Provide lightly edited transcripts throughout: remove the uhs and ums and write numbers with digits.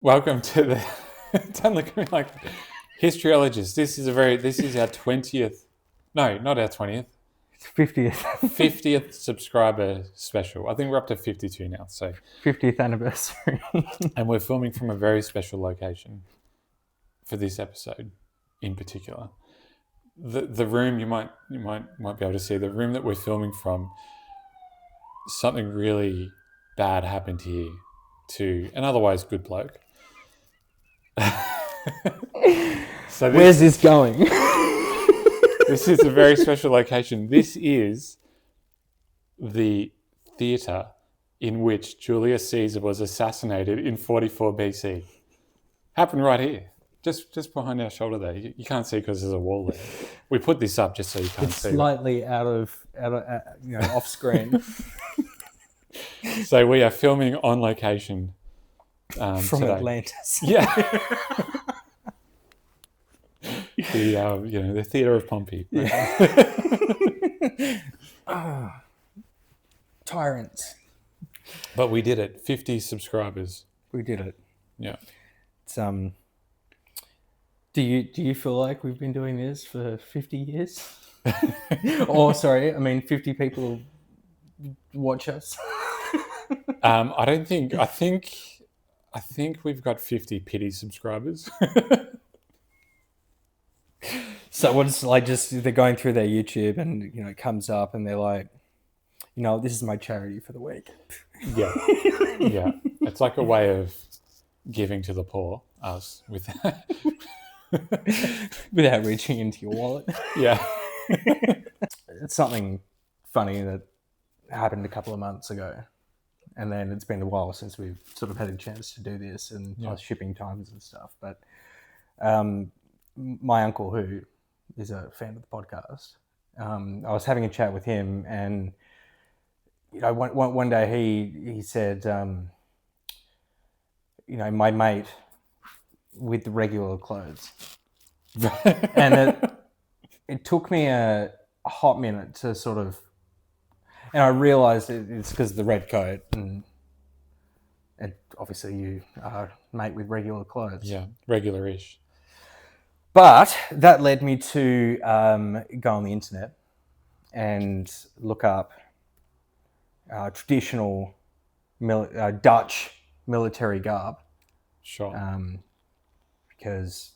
Welcome to the. Don't look at me like Historyologist. This is our 20th. No, not our 20th. It's 50th. 50th subscriber special. I think we're up to 52 now. So 50th anniversary. and we're filming from a very special location for this episode, in particular. The room you might be able to see the room that we're filming from. Something really bad happened here to an otherwise good bloke. So Where's this going? This is a very special location. This is the theatre in which Julius Caesar was assassinated in 44 BC. Happened right here, just behind our shoulder there. You can't see because there's a wall there. We put this up just so you can't see. Slightly out of off screen. So we are filming on location From today. Atlantis. Yeah. The theatre of Pompey. Yeah. Tyrants. But we did it. 50 subscribers. We did it. Yeah. It's Do you feel like we've been doing this for 50 years? Or sorry, 50 people watch us. I don't think. I think we've got 50 pity subscribers. So what's like, just they're going through their YouTube and it comes up and they're like, this is my charity for the week. Yeah. Yeah. It's like a way of giving to the poor, us, without reaching into your wallet. Yeah. It's something funny that happened a couple of months ago. And then it's been a while since we've sort of had a chance to do this and shipping times and stuff. But my uncle, who is a fan of the podcast, I was having a chat with him, and one day he said, my mate with the regular clothes, and it took me a hot minute to sort of, and I realised it's because of the red coat, and obviously you are mate with regular clothes. Yeah, regular-ish. But that led me to go on the internet and look up traditional Dutch military garb. Sure. Because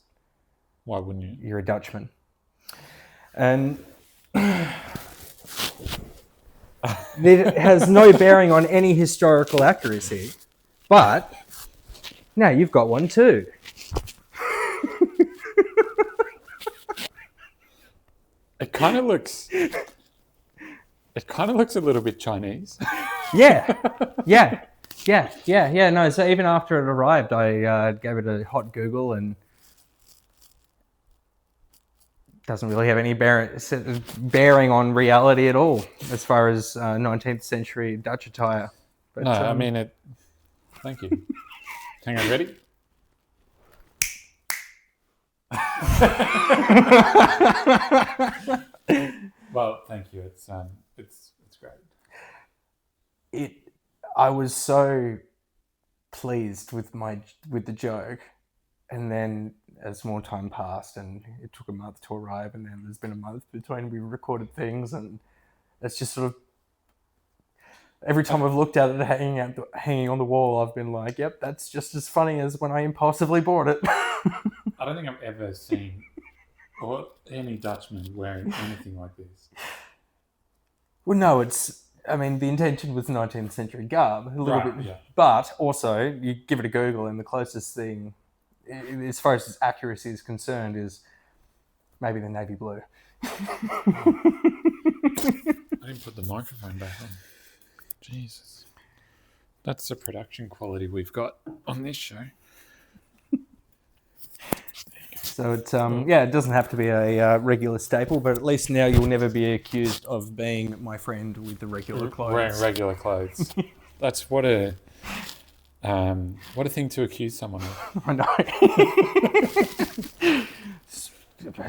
why wouldn't you? You're a Dutchman. And it has no bearing on any historical accuracy. But now you've got one too. It kind of looks a little bit Chinese. Yeah. No, so even after it arrived, I gave it a hot Google, and it doesn't really have any bearing on reality at all as far as 19th century Dutch attire. But, no, thank you. Hang on, ready? Well, thank you. It's great. I was so pleased with the joke, and then as more time passed, and it took a month to arrive, and then there's been a month between we recorded things, and it's just sort of every time I've looked at it hanging on the wall, I've been like, yep, that's just as funny as when I impulsively bought it. I don't think I've ever seen any Dutchman wearing anything like this. Well, no, the intention was 19th century garb, a little bit, yeah. But also you give it a Google, and the closest thing, as far as its accuracy is concerned, is maybe the navy blue. I didn't put the microphone back on. Jesus. That's the production quality we've got on this show. So it's it doesn't have to be a regular staple, but at least now you'll never be accused of being my friend with the regular clothes. Wearing regular clothes. That's what a thing to accuse someone of. I know.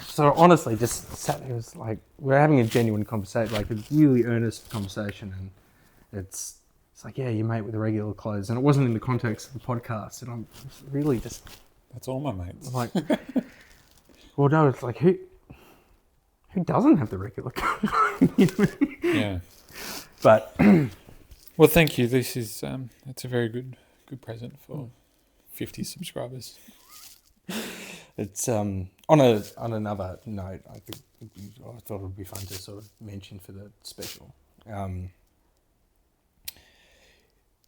So honestly, just sat there, it was like we're having a genuine conversation, like a really earnest conversation, and it's It's like, yeah, you mate with the regular clothes. And it wasn't in the context of the podcast. And I'm really just That's all my mates. like, well, no, it's like, who doesn't have the regular clothes? You know? Yeah. But Well, thank you. This is it's a very good present for 50 subscribers. it's on another note, I thought it would be fun to sort of mention for the special.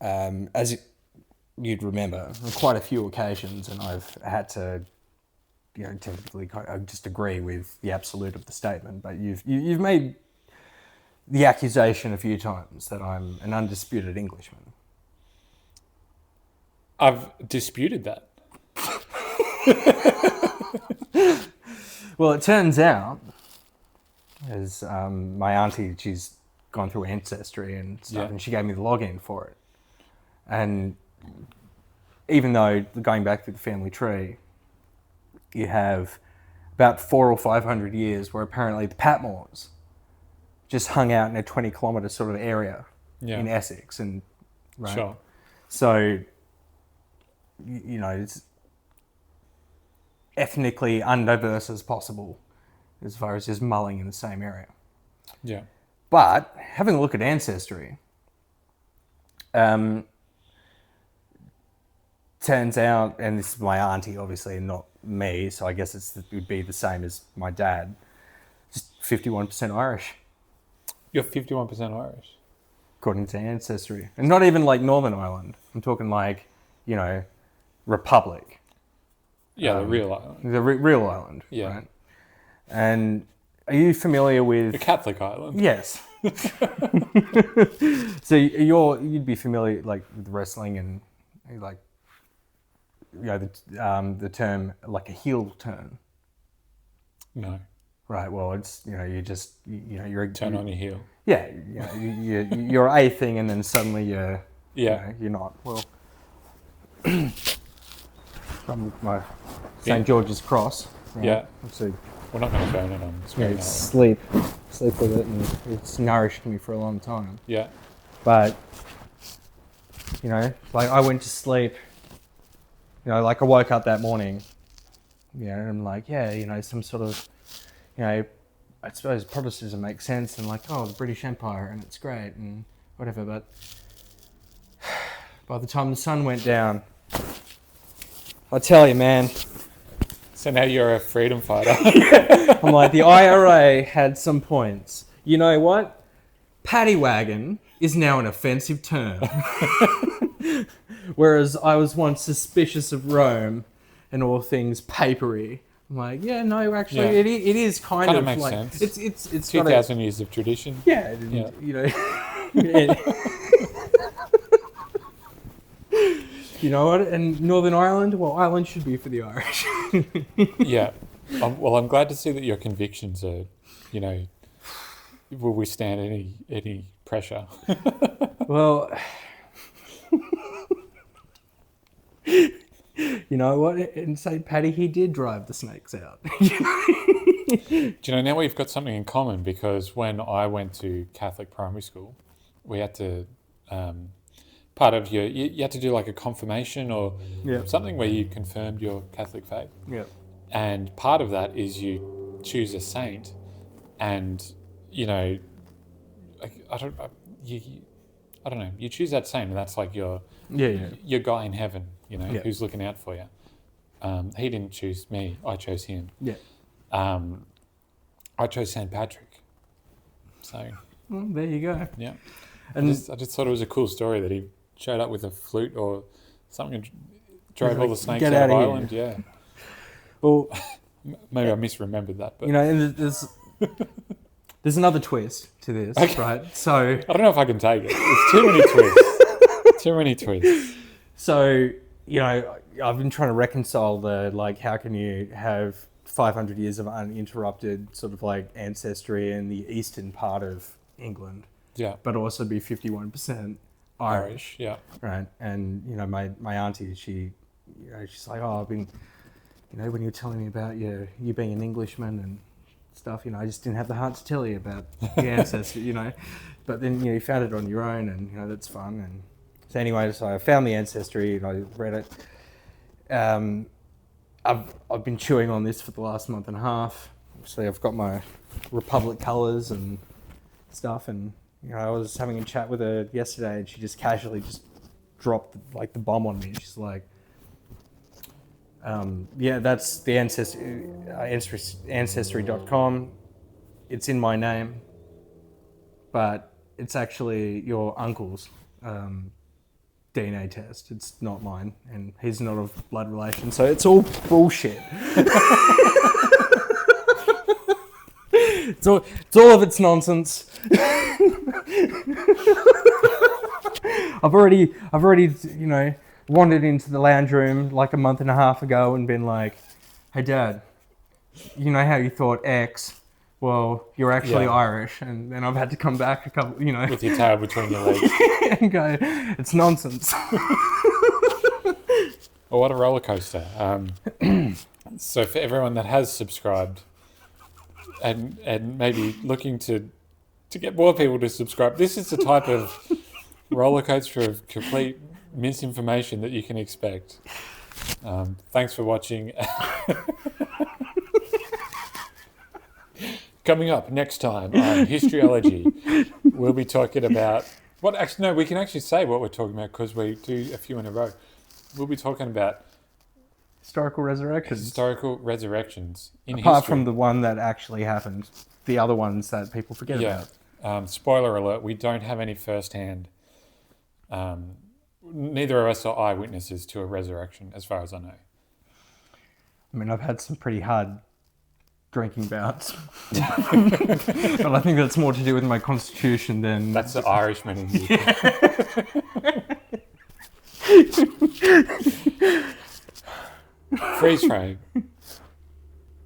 As you'd remember, on quite a few occasions, and I've had to, typically just agree with the absolute of the statement, but you've made the accusation a few times that I'm an undisputed Englishman. I've disputed that. Well, it turns out, as my auntie, she's gone through Ancestry and stuff, and she gave me the login for it. And even though going back through the family tree, you have about 400 or 500 years where apparently the Patmores just hung out in a 20-kilometre sort of area in Essex, and right. Sure. So, it's ethnically undiverse as possible as far as just mulling in the same area. Yeah. But having a look at Ancestry, turns out, and this is my auntie, obviously, and not me, so I guess it would be the same as my dad, just 51% Irish. You're 51% Irish. According to Ancestry. And not even like Northern Ireland. I'm talking like, Republic. Yeah, the real island. The real island. Yeah. Right? And are you familiar with... The Catholic island. Yes. So you'd be familiar like with wrestling and like, the term like a heel turn. No. Right. Well, it's you're Turn on your heel. Yeah. You're a thing, and then suddenly you're not. Well, from my St. George's Cross. Right? Yeah. Let's see. We're not going to burn it on screen. Sleep with it, and it's nourished me for a long time. Yeah. But like I went to sleep. Like I woke up that morning. And I'm like, some sort of. I suppose Protestantism makes sense, and like, the British Empire, and it's great, and whatever, but by the time the sun went down, I tell you, man. So now you're a freedom fighter. I'm like, the IRA had some points. You know what? Paddy wagon is now an offensive term. Whereas I was once suspicious of Rome and all things papery. I'm like, actually, it is kind of makes like sense. It's 2,000 years of tradition. Yeah. You know what? And Northern Ireland, well, Ireland should be for the Irish. Yeah. Well, I'm glad to see that your convictions are, will withstand any pressure. Well, you know what? In St. Paddy, he did drive the snakes out. Do you know, now we've got something in common, because when I went to Catholic primary school, we had to, part of you had to do like a confirmation or something where you confirmed your Catholic faith. Yeah. And part of that is you choose a saint, and, I don't know, you choose that saint, and that's like your guy in heaven, who's looking out for you. He didn't choose me, I chose him. Yeah. I chose St. Patrick. So there you go. Yeah. And I just thought it was a cool story that he showed up with a flute or something and drove all the snakes out of Ireland. Yeah. Well, maybe I misremembered that, but and there's another twist to this, right? So I don't know if I can take it. It's too many twists. Too many twists. So, I've been trying to reconcile how can you have 500 years of uninterrupted sort of like ancestry in the eastern part of England, but also be 51% Irish, right? And my auntie, she's like, I've been, when you were telling me about you being an Englishman, and stuff. You know, I just didn't have the heart to tell you about the ancestry. You know, but then you found it on your own, and that's fun. And so anyway, so I found the ancestry and I read it. I've been chewing on this for the last month and a half. Obviously, I've got my Republic colours and stuff, and I was having a chat with her yesterday, and she just casually dropped the bomb on me. She's like, "Yeah, that's the ancestry.com. It's in my name, but it's actually your uncle's DNA test. It's not mine, and he's not of blood relation, so it's all bullshit." It's all of it's nonsense. I've already, wandered into the lounge room like a month and a half ago and been like, "Hey, Dad, you know how you thought X? Well, you're actually Irish." And then I've had to come back a couple, with your tail between your legs, and go, "It's nonsense." Well, what a roller coaster. So for everyone that has subscribed, and maybe looking to get more people to subscribe, this is the type of roller coaster of complete misinformation that you can expect. Thanks for watching. Coming up next time on Historyology, we'll be talking about we can actually say what we're talking about because we do a few in a row. We'll be talking about Historical resurrections. In Apart history. from the one that actually happened, the other ones that people forget about. Spoiler alert, we don't have any first-hand. Neither of us are eyewitnesses to a resurrection, as far as I know. I mean, I've had some pretty hard drinking bouts. But I think that's more to do with my constitution than... That's the Irishman in you. Freeze frame.